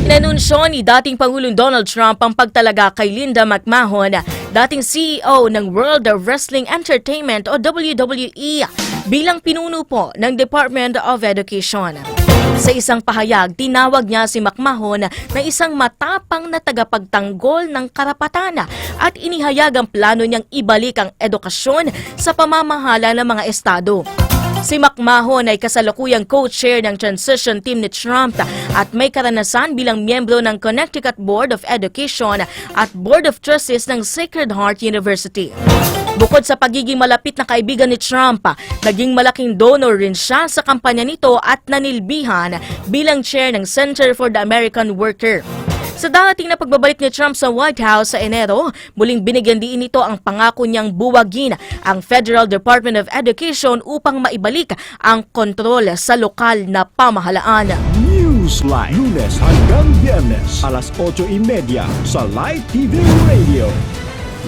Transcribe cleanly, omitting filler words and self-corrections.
Inanunsyo ni dating Pangulong Donald Trump ang pagtalaga kay Linda McMahon, dating CEO ng World Wrestling Entertainment o WWE, bilang pinuno po ng Department of Education. Sa isang pahayag, tinawag niya si McMahon na isang matapang na tagapagtanggol ng karapatan at inihayag ang plano niyang ibalik ang edukasyon sa pamamahala ng mga estado. Si McMahon ay kasalukuyang co-chair ng transition team ni Trump at may karanasan bilang miyembro ng Connecticut Board of Education at Board of Trustees ng Sacred Heart University. Bukod sa pagiging malapit na kaibigan ni Trump, naging malaking donor rin siya sa kampanya nito at nanilbihan bilang chair ng Center for the American Worker. Sa dating na pagbabalik ni Trump sa White House sa Enero, muling binigyan din ito ang pangako niyang buwagin ang Federal Department of Education upang maibalik ang kontrol sa lokal na pamahalaan. Newsline, Lunes hanggang Biyernes, alas 8:30 sa Light TV Radio.